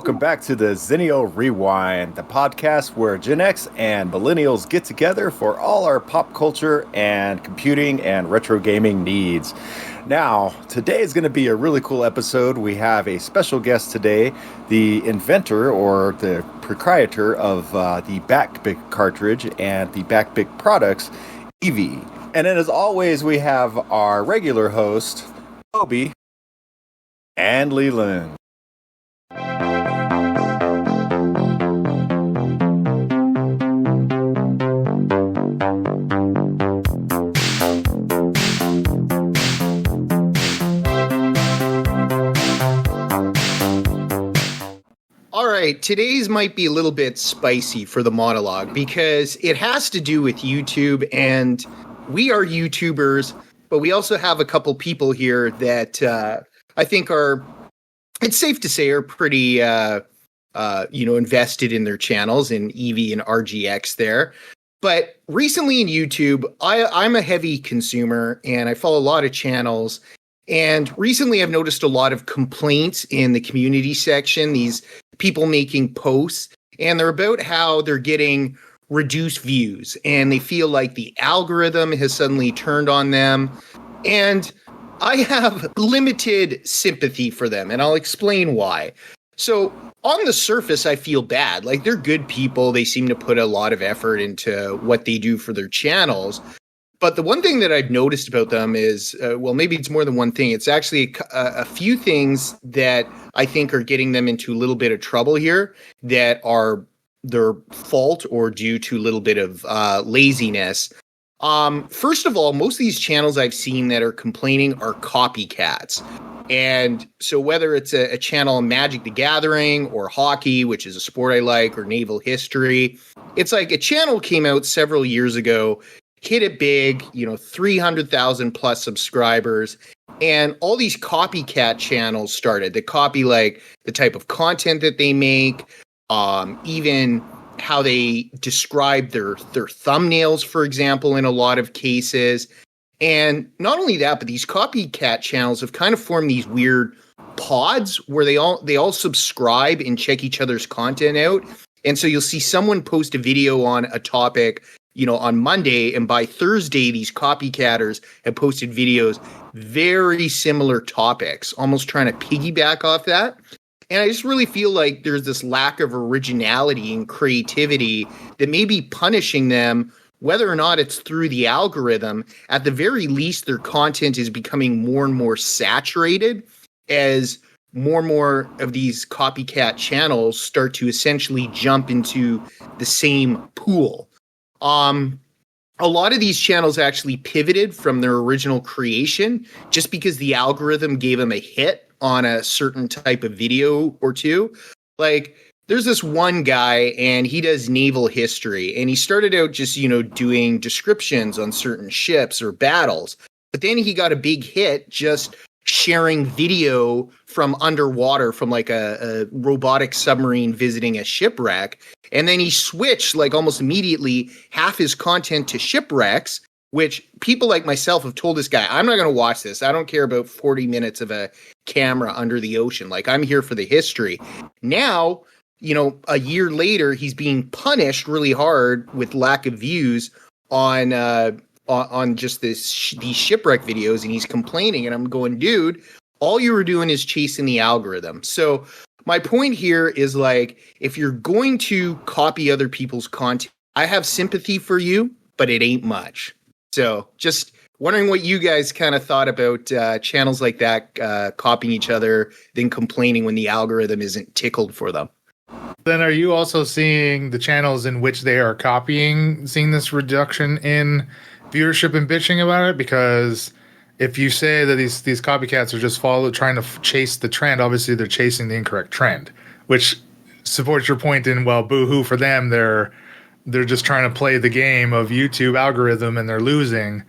welcome back to the Xennial Rewind, the podcast where Gen X and millennials get together for all our pop culture and computing and retro gaming needs. Now, today is going to be a really cool episode. We have a special guest today, the inventor or the proprietor of the Backbit cartridge and the Backbit products, Evie. And then as always, we have our regular host, Moby, and Leland. All right, today's might be a little bit spicy for the monologue because it has to do with YouTube, and we are YouTubers, but we also have a couple people here that I think are, it's safe to say, are pretty, invested in their channels, in Evie and RGX there. But recently in YouTube, I'm a heavy consumer and I follow a lot of channels. And recently I've noticed a lot of complaints in the community section, these people making posts, and they're about how they're getting reduced views and they feel like the algorithm has suddenly turned on them. And I have limited sympathy for them, and I'll explain why. So on the surface, I feel bad. Like, they're good people. They seem to put a lot of effort into what they do for their channels. But the one thing that I've noticed about them is, maybe it's more than one thing. It's actually a few things that I think are getting them into a little bit of trouble here that are their fault or due to a little bit of laziness. First of all, most of these channels I've seen that are complaining are copycats. And so whether it's a channel on Magic the Gathering or hockey, which is a sport I like, or naval history, it's like a channel came out several years ago, hit it big, 300,000 plus subscribers, and all these copycat channels started that copy like the type of content that they make, even how they describe their thumbnails, for example, in a lot of cases. And not only that, but these copycat channels have kind of formed these weird pods where they all subscribe and check each other's content out. And so you'll see someone post a video on a topic, on Monday, and by Thursday, these copycatters have posted videos, very similar topics, almost trying to piggyback off that. And I just really feel like there's this lack of originality and creativity that may be punishing them, whether or not it's through the algorithm. At the very least, their content is becoming more and more saturated as more and more of these copycat channels start to essentially jump into the same pool. A lot of these channels actually pivoted from their original creation just because the algorithm gave them a hit on a certain type of video or two. Like, there's this one guy and he does naval history, and he started out just, doing descriptions on certain ships or battles. But then he got a big hit just sharing video from underwater, from like a robotic submarine visiting a shipwreck. And then he switched like almost immediately half his content to shipwrecks, which people like myself have told this guy, I'm not going to watch this. I don't care about 40 minutes of a camera under the ocean. Like, I'm here for the history. Now, a year later, he's being punished really hard with lack of views on just these shipwreck videos, and he's complaining. And I'm going, dude, all you were doing is chasing the algorithm. So my point here is, like, if you're going to copy other people's content, I have sympathy for you, but it ain't much. So just wondering what you guys kind of thought about channels like that copying each other, then complaining when the algorithm isn't tickled for them. Then are you also seeing the channels in which they are copying, seeing this reduction in viewership and bitching about it? Because if you say that these copycats are just trying to chase the trend, obviously they're chasing the incorrect trend, which supports your point in, well, boo-hoo for them. They're just trying to play the game of YouTube algorithm and they're losing.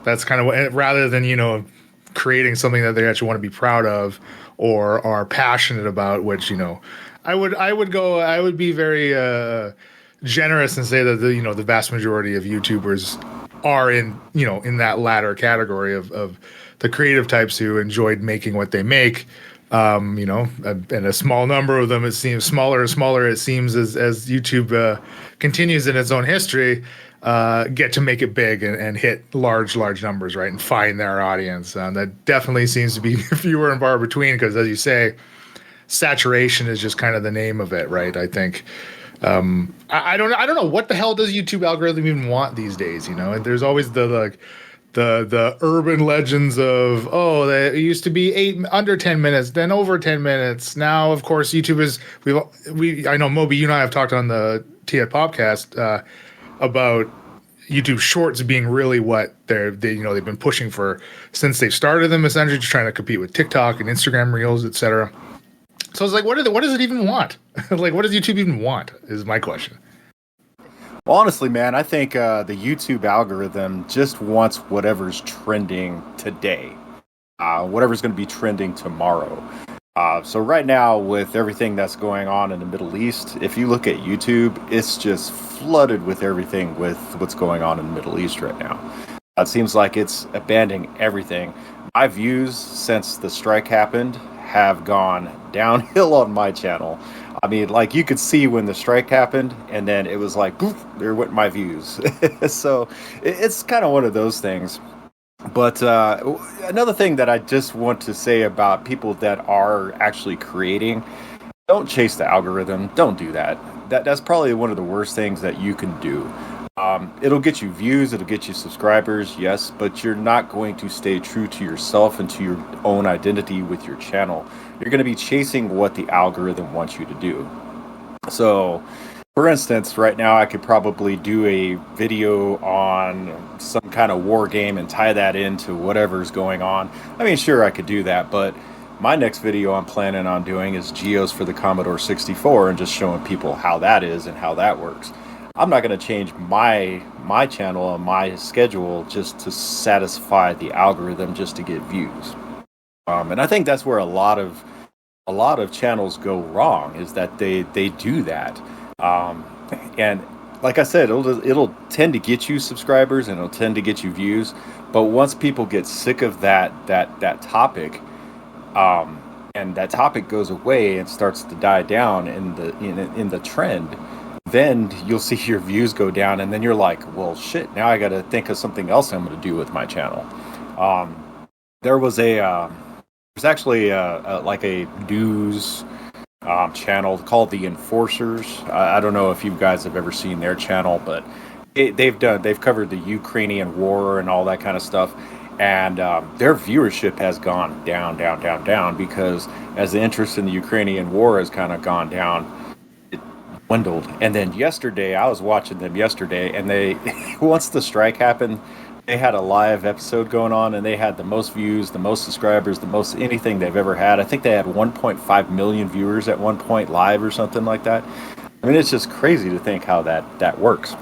That's kind of what, rather than, creating something that they actually want to be proud of or are passionate about, which, I would be very generous and say that the vast majority of YouTubers are in that latter category of the creative types who enjoyed making what they make. And a small number of them, it seems smaller and smaller, it seems, as YouTube continues in its own history, get to make it big and hit large numbers, right, and find their audience. That definitely seems to be fewer and far between, because, as you say, saturation is just kind of the name of it, right? I think. I don't know, what the hell does YouTube algorithm even want these days, And there's always the urban legends of, it used to be under 10 minutes, then over 10 minutes. Now, of course, YouTube is, I know, Moby, you and I have talked on the T-Hud Popcast about YouTube Shorts being really what they've been pushing for since they've started them, essentially just trying to compete with TikTok and Instagram Reels, etc. So I was like, what does it even want? Like, what does YouTube even want, is my question. Well, honestly, man, I think the YouTube algorithm just wants whatever's trending today, whatever's going to be trending tomorrow. So right now, with everything that's going on in the Middle East, if you look at YouTube, it's just flooded with everything with what's going on in the Middle East right now. It seems like it's abandoning everything. My views since the strike happened have gone downhill on my channel. I mean, like, you could see when the strike happened, and then it was like, poof, there went my views. So it's kind of one of those things. But another thing that I just want to say about people that are actually creating, don't chase the algorithm. Don't do that. That's probably one of the worst things that you can do. It'll get you views, it'll get you subscribers, yes, but you're not going to stay true to yourself and to your own identity with your channel. You're going to be chasing what the algorithm wants you to do. So, for instance, right now I could probably do a video on some kind of war game and tie that into whatever's going on. I mean, sure, I could do that, but my next video I'm planning on doing is Geos for the Commodore 64 and just showing people how that is and how that works. I'm not going to change my channel and my schedule just to satisfy the algorithm just to get views. And I think that's where a lot of channels go wrong, is that they do that. And like I said, it'll tend to get you subscribers and it'll tend to get you views. But once people get sick of that topic, and that topic goes away and starts to die down in the trend, then you'll see your views go down, and then you're like, well, shit, now I got to think of something else I'm going to do with my channel. There's actually a news channel called The Enforcers. I don't know if you guys have ever seen their channel, but they've covered the Ukrainian war and all that kind of stuff. And their viewership has gone down because as the interest in the Ukrainian war has kind of gone down, dwindled. And then I was watching them yesterday, and they once the strike happened, they had a live episode going on, and they had the most views, the most subscribers, the most anything they've ever had. I think they had 1.5 million viewers at one point live or something like that. I mean, it's just crazy to think how that works.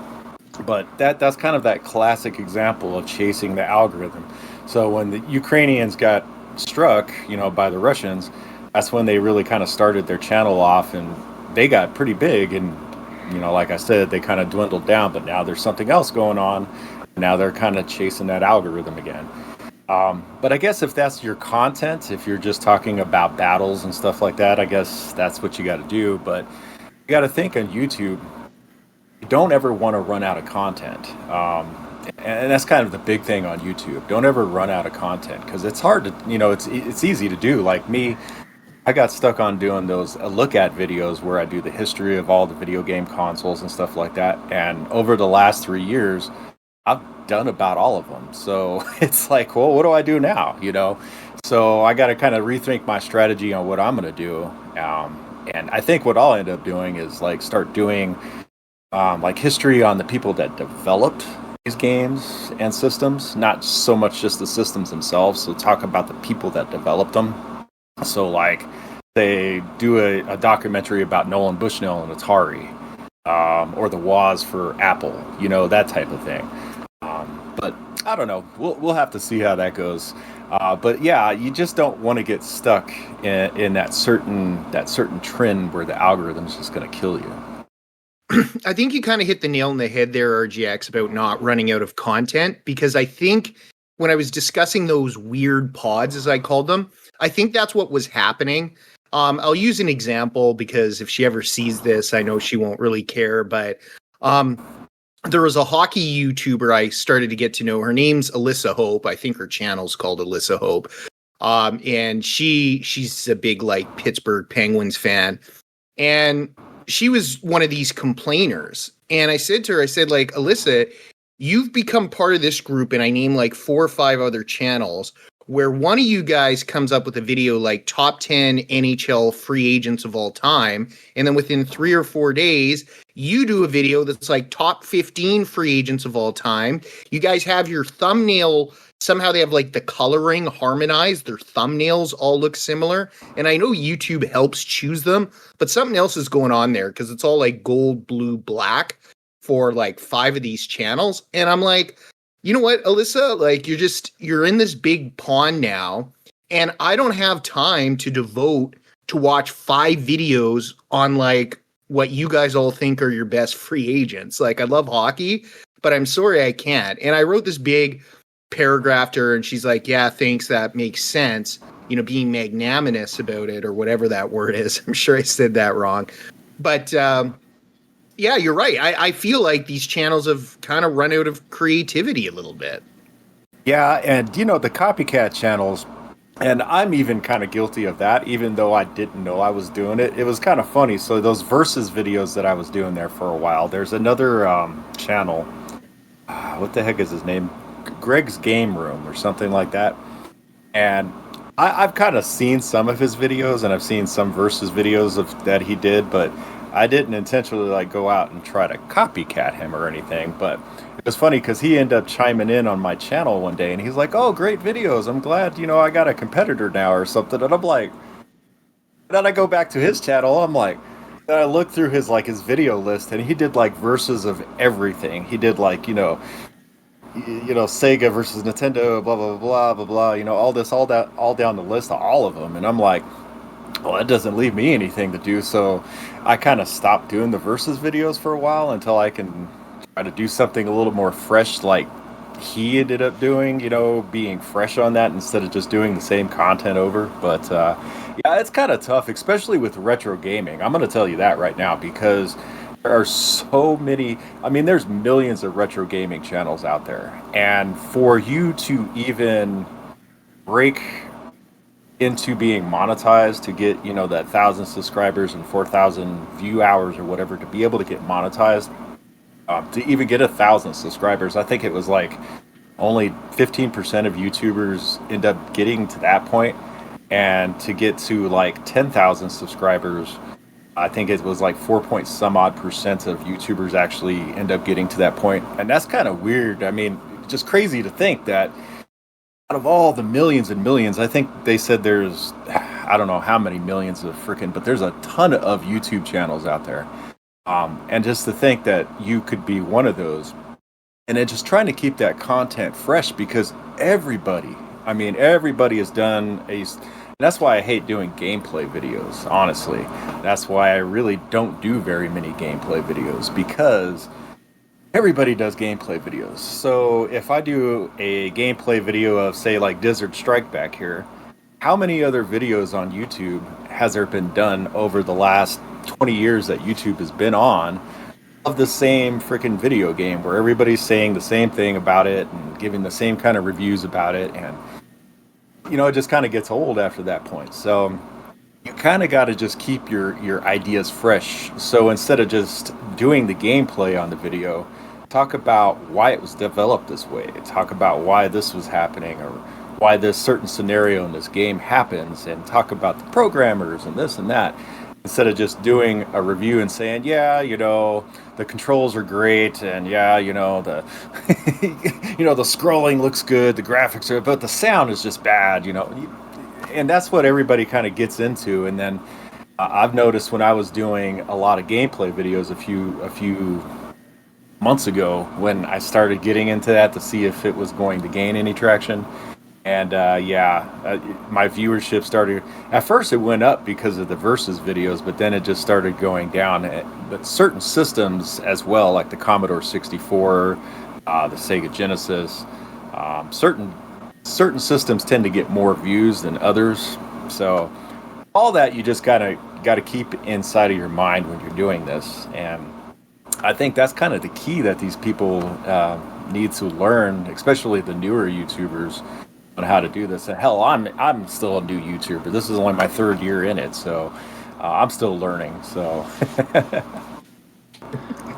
But that's kind of that classic example of chasing the algorithm. So when the Ukrainians got struck, by the Russians, that's when they really kind of started their channel off, and they got pretty big, and like I said, they kind of dwindled down, but now there's something else going on. Now they're kind of chasing that algorithm again. But I guess if that's your content, if you're just talking about battles and stuff like that, I guess that's what you got to do. But you got to think on YouTube, you don't ever want to run out of content. And that's kind of the big thing on YouTube. Don't ever run out of content, because it's hard to, it's easy to do. Like me, I got stuck on doing those look at videos where I do the history of all the video game consoles and stuff like that. And over the last 3 years, I've done about all of them. So it's like, well, what do I do now? So I got to kind of rethink my strategy on what I'm going to do. And I think what I'll end up doing is like start doing like history on the people that developed these games and systems, not so much just the systems themselves. So talk about the people that developed them. So like they do a documentary about Nolan Bushnell and Atari, or the Woz for Apple, that type of thing. But I don't know. We'll have to see how that goes. But yeah, you just don't want to get stuck in that certain trend where the algorithm's just going to kill you. I think you kind of hit the nail on the head there, RGX, about not running out of content, because I think when I was discussing those weird pods, as I called them, I think that's what was happening. I'll use an example because if she ever sees this, I know she won't really care. But there was a hockey YouTuber I started to get to know. Her name's Alyssa Hope. I think her channel's called Alyssa Hope. And she's a big like Pittsburgh Penguins fan. And she was one of these complainers. And I said to her, I said, like, Alyssa, you've become part of this group, and I named like 4 or 5 other channels where one of you guys comes up with a video like top 10 NHL free agents of all time. And then within 3 or 4 days, you do a video that's like top 15 free agents of all time. You guys have your thumbnail. Somehow they have like the coloring harmonized. Their thumbnails all look similar. And I know YouTube helps choose them, but something else is going on there because it's all like gold, blue, black for like 5 of these channels. And I'm like, you know what, Alyssa, like you're in this big pond now, and I don't have time to devote to watch 5 videos on like what you guys all think are your best free agents. Like, I love hockey, but I'm sorry I can't. And I wrote this big paragraph to her, and she's like, yeah, thanks, that makes sense. You know, being magnanimous about it, or whatever that word is. I'm sure I said that wrong. But yeah, you're right. I feel like these channels have kind of run out of creativity a little bit. Yeah, and you know, the copycat channels, and I'm even kind of guilty of that, even though I didn't know I was doing it. It was kind of funny. So those versus videos that I was doing there for a while, there's another channel. What the heck is his name? Greg's Game Room or something like that. And I've kind of seen some of his videos, and I've seen some versus videos that he did, but I didn't intentionally like go out and try to copycat him or anything. But it was funny because he ended up chiming in on my channel one day, and he's like, oh, great videos, I'm glad, you know, I got a competitor now or something. And I'm like, then I go back to his channel, I'm like, then I look through his video list, and he did like verses of everything. He did like, you know, Sega versus Nintendo, blah blah blah blah blah, you know, all down the list of all of them. And I'm like, well, that doesn't leave me anything to do, so I kind of stopped doing the versus videos for a while until I can try to do something a little more fresh, like he ended up doing, you know, being fresh on that instead of just doing the same content over. But yeah, it's kind of tough, especially with retro gaming. I'm going to tell you that right now, because there are so many. I mean, there's millions of retro gaming channels out there, and for you to even break into being monetized to get, you know, that 1,000 subscribers and 4,000 view hours or whatever, to be able to get monetized, to even get 1,000 subscribers, I think it was like only 15% of YouTubers end up getting to that point, and to get to like 10,000 subscribers, I think it was like 4 point some odd percent of YouTubers actually end up getting to that point. And that's kind of weird. I mean, just crazy to think that out of all the millions and millions, I think they said there's, I don't know how many millions of but there's a ton of YouTube channels out there. And just to think that you could be one of those, and then just trying to keep that content fresh, because everybody has done that's why I hate doing gameplay videos, honestly. That's why I really don't do very many gameplay videos, because everybody does gameplay videos. So if I do a gameplay video of, say, like Desert Strike back here, how many other videos on YouTube has there been done over the last 20 years that YouTube has been on of the same freaking video game, where everybody's saying the same thing about it and giving the same kind of reviews about it? And, you know, it just kind of gets old after that point. So you kind of got to just keep your ideas fresh. So instead of just doing the gameplay on the video, talk about why it was developed this way. Talk about why this was happening, or why this certain scenario in this game happens, and talk about the programmers and this and that, instead of just doing a review and saying, yeah, you know, the controls are great, and yeah, you know, the you know, the scrolling looks good, the graphics are, but the sound is just bad, you know. And that's what everybody kind of gets into. And then I've noticed when I was doing a lot of gameplay videos a few months ago, when I started getting into that to see if it was going to gain any traction. And my viewership started, at first it went up because of the versus videos, but then it just started going down. But certain systems as well, like the Commodore 64, the Sega Genesis, certain systems tend to get more views than others. So all that you just got to keep inside of your mind when you're doing this. And I think that's kind of the key that these people need to learn, especially the newer YouTubers, on how to do this. And hell, I'm still a new YouTuber. This is only my 3rd year in it, so I'm still learning. So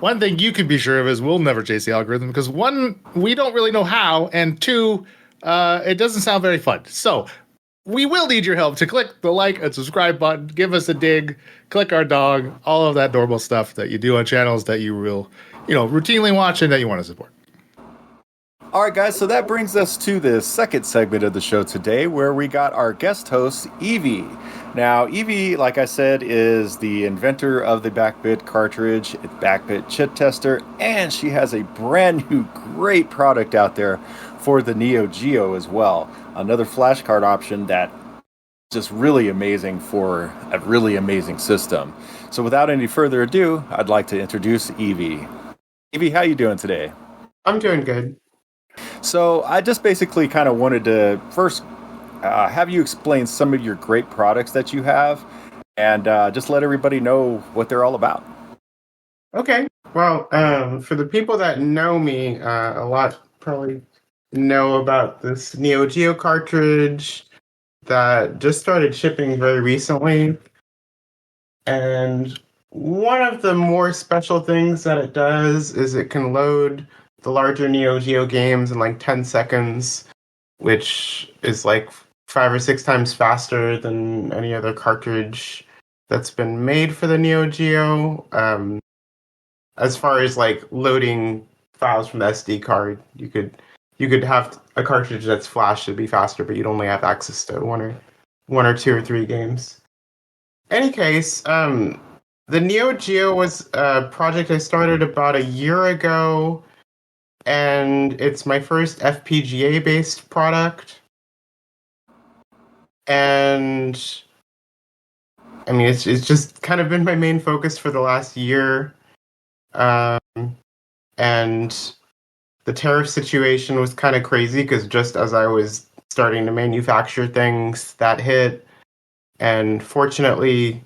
one thing you can be sure of is we'll never chase the algorithm because 1, we don't really know how, and 2, it doesn't sound very fun. So we will need your help to click the like and subscribe button, give us a dig, click our dog, all of that normal stuff that you do on channels that you will, routinely watch and that you want to support. All right, guys, so that brings us to the second segment of the show today, where we got our guest host, Evie. Now, Evie, like I said, is the inventor of the Backbit cartridge, Backbit chip tester, and she has a brand new great product out there for the Neo Geo as well. Another flash card option that is just really amazing for a really amazing system. So without any further ado, I'd like to introduce Evie. Evie, how you doing today? I'm doing good. So I just basically kind of wanted to first have you explain some of your great products that you have and just let everybody know what they're all about. Okay. Well, for the people that know me, a lot probably know about this Neo Geo cartridge that just started shipping very recently. And one of the more special things that it does is it can load the larger Neo Geo games in like 10 seconds, which is like 5 or 6 times faster than any other cartridge that's been made for the Neo Geo. As far as like loading files from the SD card, you could have a cartridge that's flash to be faster, but you'd only have access to one or two or three games. Any case, the Neo Geo was a project I started about a year ago, and it's my first FPGA-based product. And I mean, it's just kind of been my main focus for the last year. And the tariff situation was kind of crazy because just as I was starting to manufacture things, that hit. And fortunately,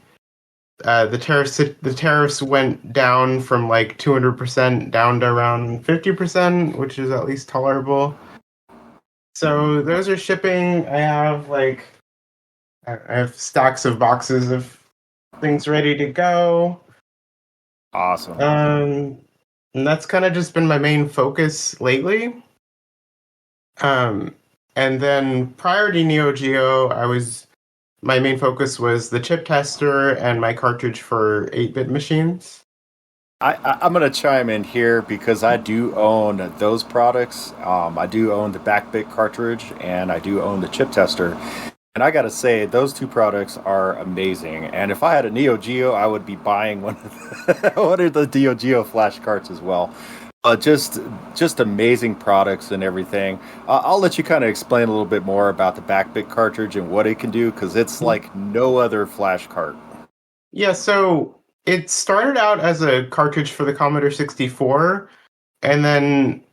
the tariffs went down from like 200% down to around 50%, which is at least tolerable. So those are shipping. I have stacks of boxes of things ready to go. Awesome. And that's kind of just been my main focus lately. And then prior to Neo Geo, my main focus was the chip tester and my cartridge for 8-bit machines. I'm going to chime in here because I do own those products. I do own the Backbit cartridge and I do own the chip tester. And I got to say, those two products are amazing. And if I had a Neo Geo, I would be buying one of the Neo Geo Flash Carts as well. Just amazing products and everything. I'll let you kind of explain a little bit more about the Backbit cartridge and what it can do, because it's like no other Flash Cart. Yeah, so it started out as a cartridge for the Commodore 64, and then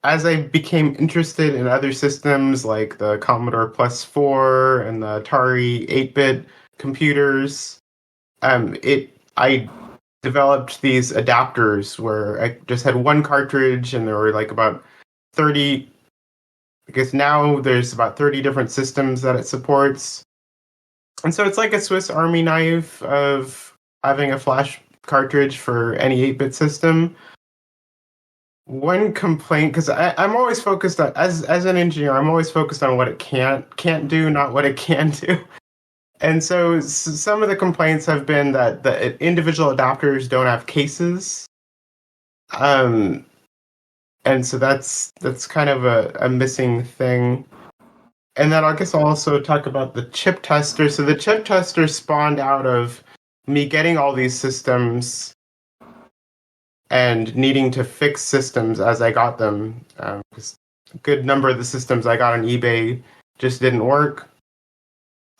as I became interested in other systems like the Commodore Plus 4 and the Atari 8-bit computers, I developed these adapters where I just had one cartridge and there were like about 30, I guess now there's about 30 different systems that it supports. And so it's like a Swiss Army knife of having a flash cartridge for any 8-bit system. One complaint, because I'm always focused on, as an engineer, I'm always focused on what it can't do, not what it can do. And so some of the complaints have been that the individual adapters don't have cases. And so that's kind of a missing thing. And then I guess I'll also talk about the chip tester. So the chip tester spawned out of me getting all these systems and needing to fix systems as I got them. Because a good number of the systems I got on eBay just didn't work.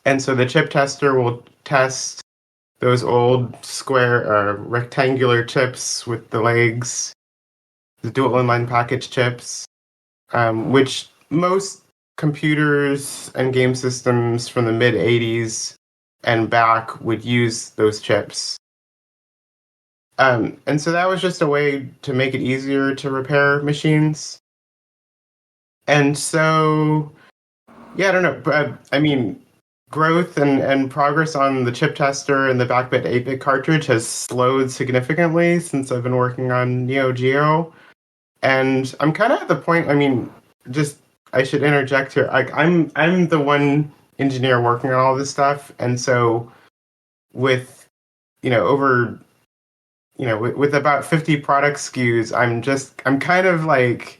And so the chip tester will test those old square rectangular chips with the legs, the dual inline package chips, which most computers and game systems from the mid 80s and back would use those chips. And so that was just a way to make it easier to repair machines. And so, yeah, I don't know. But I mean, growth and progress on the chip tester and the Backbit 8-bit cartridge has slowed significantly since I've been working on Neo Geo. And I'm kind of at the point, I mean, I should interject here. Like, I'm the one engineer working on all this stuff. And so with, with about 50 product SKUs, I'm kind of like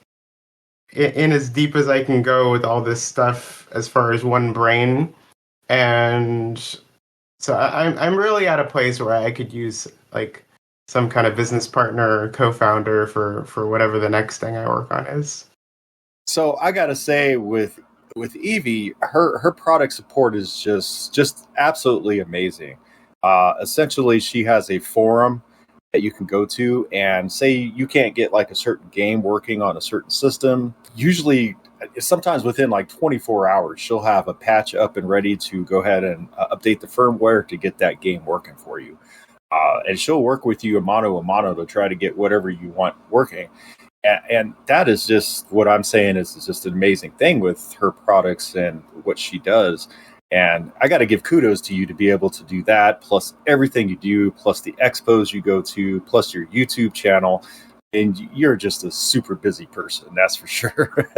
in as deep as I can go with all this stuff as far as one brain. And so I'm really at a place where I could use like some kind of business partner or co-founder for whatever the next thing I work on is. So I gotta say, with Evie, her product support is just absolutely amazing. Essentially, she has a forum that you can go to, and say you can't get like a certain game working on a certain system. Usually, sometimes within like 24 hours, she'll have a patch up and ready to go ahead and update the firmware to get that game working for you. And she'll work with you a mano to try to get whatever you want working. And that is just what I'm saying is just an amazing thing with her products and what she does. And I got to give kudos to you to be able to do that, plus everything you do, plus the expos you go to, plus your YouTube channel. And you're just a super busy person, that's for sure.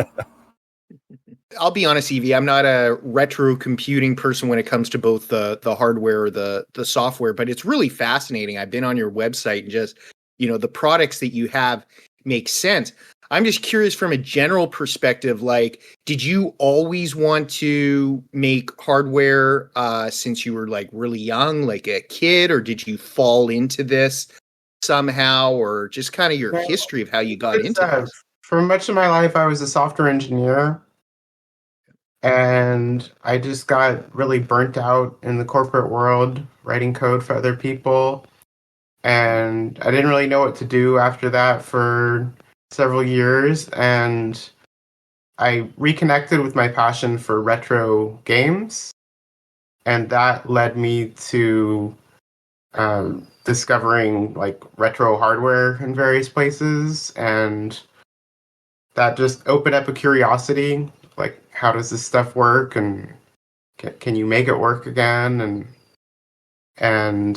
I'll be honest, Evie, I'm not a retro computing person when it comes to both the hardware or the software, but it's really fascinating. I've been on your website and just, the products that you have make sense. I'm just curious from a general perspective, like, did you always want to make hardware since you were like really young, like a kid, or did you fall into this somehow, or just kind of your history of how you got into this? For much of my life, I was a software engineer, and I just got really burnt out in the corporate world, writing code for other people, and I didn't really know what to do after that for several years, and I reconnected with my passion for retro games, and that led me to discovering like retro hardware in various places, and that just opened up a curiosity, like, how does this stuff work, and can you make it work again, and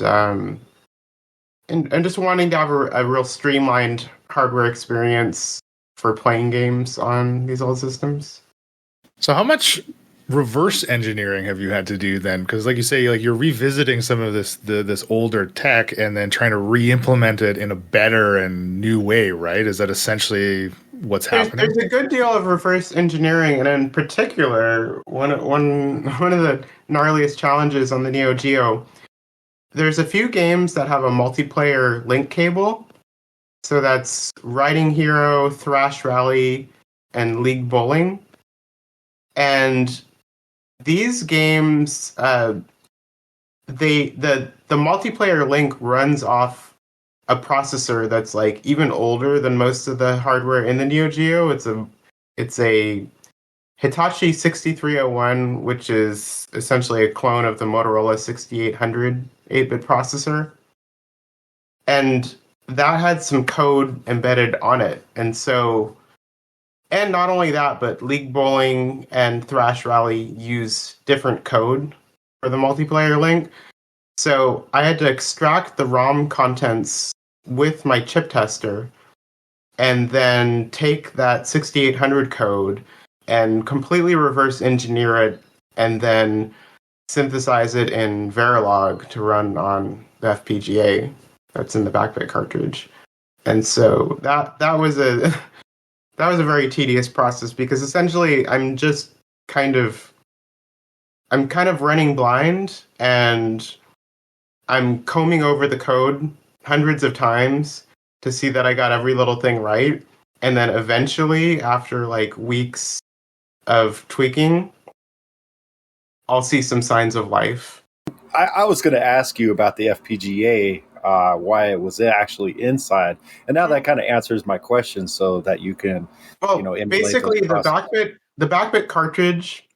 just wanting to have a real streamlined hardware experience for playing games on these old systems. So how much reverse engineering have you had to do then? Because like you say, like you're revisiting some of this older tech and then trying to re-implement it in a better and new way, right? Is that essentially what's happening? There's a good deal of reverse engineering, and in particular, one of the gnarliest challenges on the Neo Geo, there's a few games that have a multiplayer link cable. So that's Riding Hero, Thrash Rally, and League Bowling. And these games, the multiplayer link runs off a processor that's like even older than most of the hardware in the Neo Geo. It's a Hitachi 6301, which is essentially a clone of the Motorola 6800 8-bit processor. And that had some code embedded on it. And not only that, but League Bowling and Thrash Rally use different code for the multiplayer link. So I had to extract the ROM contents with my chip tester and then take that 6800 code and completely reverse engineer it and then synthesize it in Verilog to run on the FPGA that's in the Backbit cartridge. And so that was a very tedious process, because essentially I'm kind of running blind, and I'm combing over the code hundreds of times to see that I got every little thing right. And then eventually, after like weeks of tweaking, I'll see some signs of life. I was going to ask you about the FPGA, why it was actually inside, and now that kind of answers my question, so that you can, emulate basically the the Backbit cartridge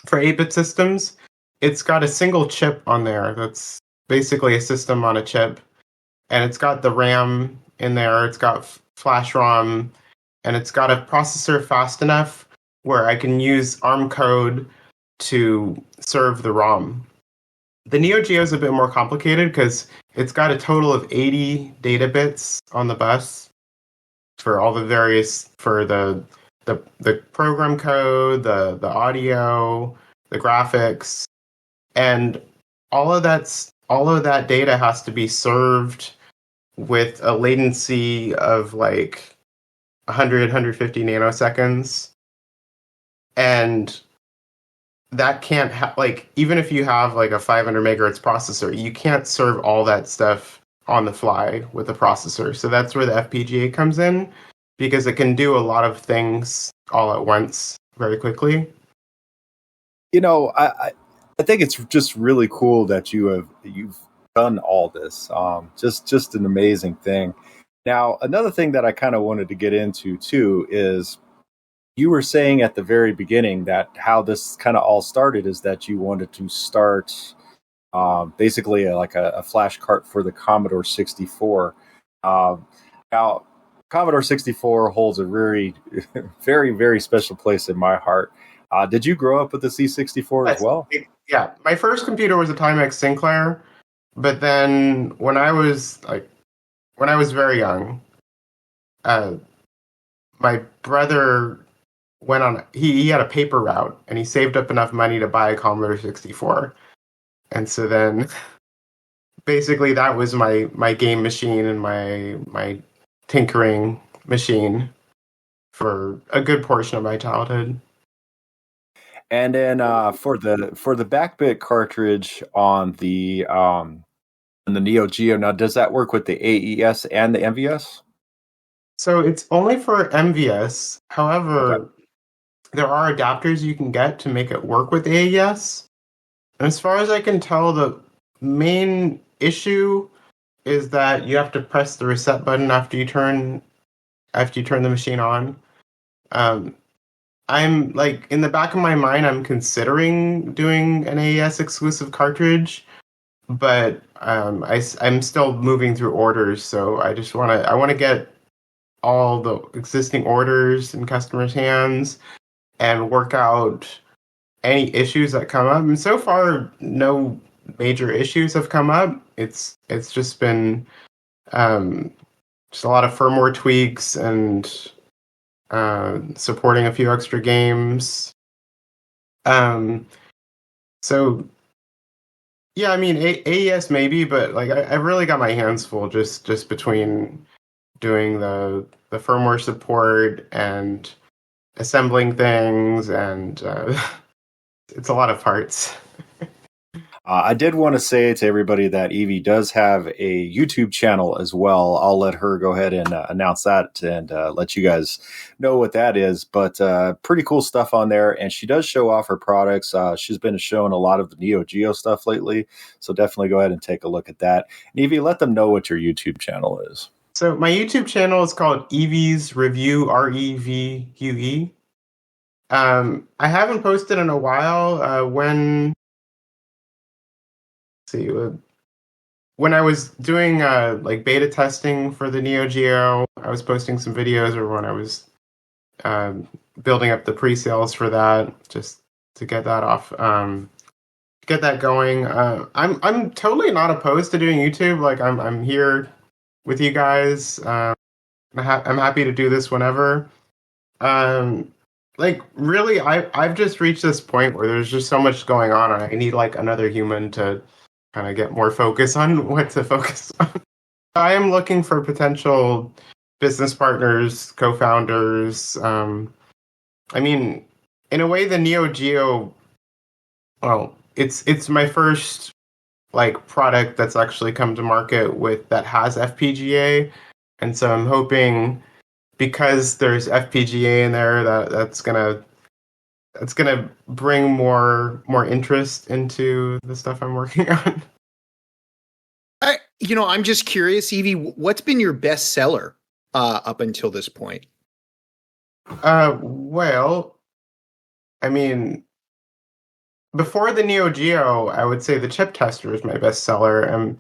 for 8-bit systems, it's got a single chip on there. That's basically a system on a chip, and it's got the RAM in there. It's got flash ROM, and it's got a processor fast enough where I can use ARM code to serve the ROM. The Neo Geo is a bit more complicated because it's got a total of 80 data bits on the bus for all the various, for the program code, the audio, the graphics, and all of that data has to be served with a latency of like 150 nanoseconds. And that can't like, even if you have like a 500 megahertz processor, you can't serve all that stuff on the fly with a processor. So that's where the FPGA comes in, because it can do a lot of things all at once very quickly. You know, I think it's just really cool that you've done all this. Just an amazing thing. Now, another thing that I kind of wanted to get into too is, you were saying at the very beginning that how this kind of all started is that you wanted to start basically like a flash cart for the Commodore 64. Now, Commodore 64 holds a very, very, very special place in my heart. Did you grow up with the C64 as well? Yeah, my first computer was a Timex Sinclair, but then when I was very young, my brother went on. He had a paper route, and he saved up enough money to buy a Commodore 64, and so then basically that was my game machine and my tinkering machine for a good portion of my childhood. And then for the Backbit cartridge on the Neo Geo, now does that work with the AES and the MVS? So it's only for MVS. However, okay, there are adapters you can get to make it work with AES. And as far as I can tell, the main issue is that you have to press the reset button after you turn the machine on. I'm like, in the back of my mind, I'm considering doing an AES exclusive cartridge, but I'm still moving through orders, so I want to get all the existing orders in customers' hands and work out any issues that come up. And so far, no major issues have come up. It's just been just a lot of firmware tweaks and supporting a few extra games. So yeah, I mean, AES maybe, but like I've really got my hands full just between doing the firmware support and assembling things, and it's a lot of parts. I did want to say to everybody that Evie does have a YouTube channel as well. I'll let her go ahead and announce that and let you guys know what that is. But pretty cool stuff on there. And she does show off her products. She's been showing a lot of the Neo Geo stuff lately. So definitely go ahead and take a look at that. And Evie, let them know what your YouTube channel is. So my YouTube channel is called Evie's Review, REVUE. I haven't posted in a while. When I was doing like beta testing for the Neo Geo, I was posting some videos, or when I was building up the pre-sales for that, just to get that off, get that going. I'm totally not opposed to doing YouTube. Like I'm here with you guys. I'm happy to do this whenever. Like really, I've just reached this point where there's just so much going on, and I need like another human to kind of get more focus on what to focus on. I am looking for potential business partners, co-founders. I mean, in a way, the Neo Geo, well, it's my first like product that's actually come to market that has FPGA, and so I'm hoping, because there's FPGA in there, that's gonna bring more interest into the stuff I'm working on. I'm just curious, Evie, what's been your best seller up until this point? Well, I mean, before the Neo Geo, I would say the chip tester is my best seller.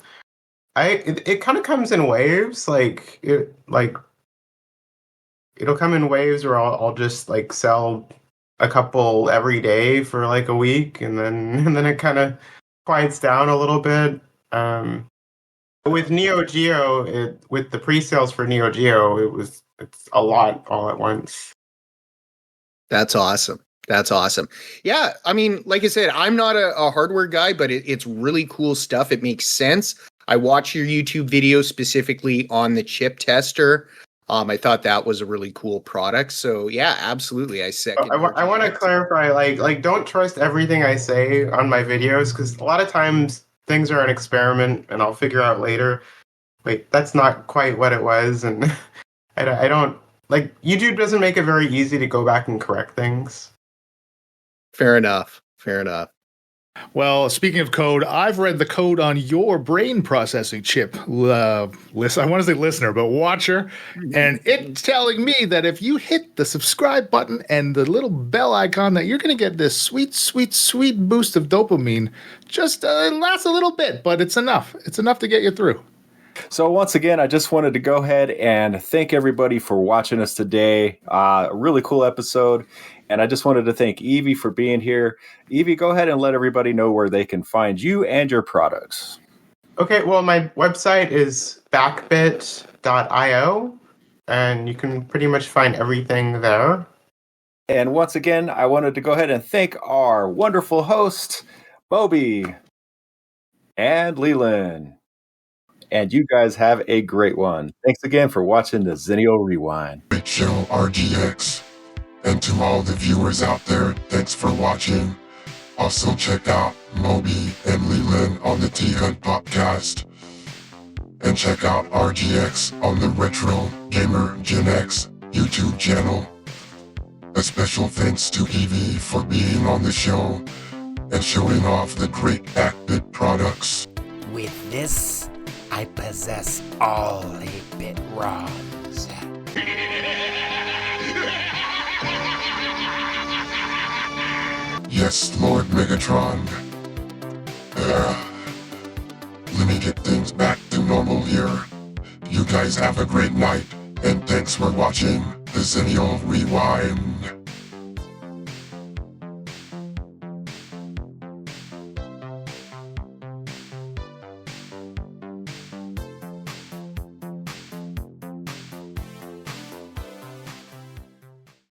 It kind of comes in waves. It'll come in waves where I'll just like sell a couple every day for like a week, and then it kind of quiets down a little bit. With Neo Geo, with the pre-sales for Neo Geo, it's a lot all at once. That's awesome. That's awesome. Yeah, I mean, like I said, I'm not a hardware guy, but it's really cool stuff. It makes sense. I watch your YouTube video specifically on the chip tester. I thought that was a really cool product. So yeah, absolutely. I second. I want to clarify, like don't trust everything I say on my videos, because a lot of times things are an experiment and I'll figure out later, wait, that's not quite what it was. And I don't, like, YouTube doesn't make it very easy to go back and correct things. Fair enough. Fair enough. Well, speaking of code, I've read the code on your brain processing chip. I want to say listener, but watcher. And it's telling me that if you hit the subscribe button and the little bell icon, that you're going to get this sweet, sweet, sweet boost of dopamine. Just it lasts a little bit, but it's enough. It's enough to get you through. So once again, I just wanted to go ahead and thank everybody for watching us today. A really cool episode. And I just wanted to thank Evie for being here. Evie, go ahead and let everybody know where they can find you and your products. Okay, well, my website is backbit.io, and you can pretty much find everything there. And once again, I wanted to go ahead and thank our wonderful hosts, Moby and Leland. And you guys have a great one. Thanks again for watching the Xennial Rewind. Great show, RGX. And to all the viewers out there, thanks for watching. Also check out Moby and Leland on the T-Hud Popcast. And check out RGX on the RetroGamer Gen X YouTube channel. A special thanks to Evie for being on the show and showing off the great Backbit products. With this, I possess all 8-bit ROMs. Yes, Lord Megatron. Let me get things back to normal here. You guys have a great night, and thanks for watching the Xennial Rewind.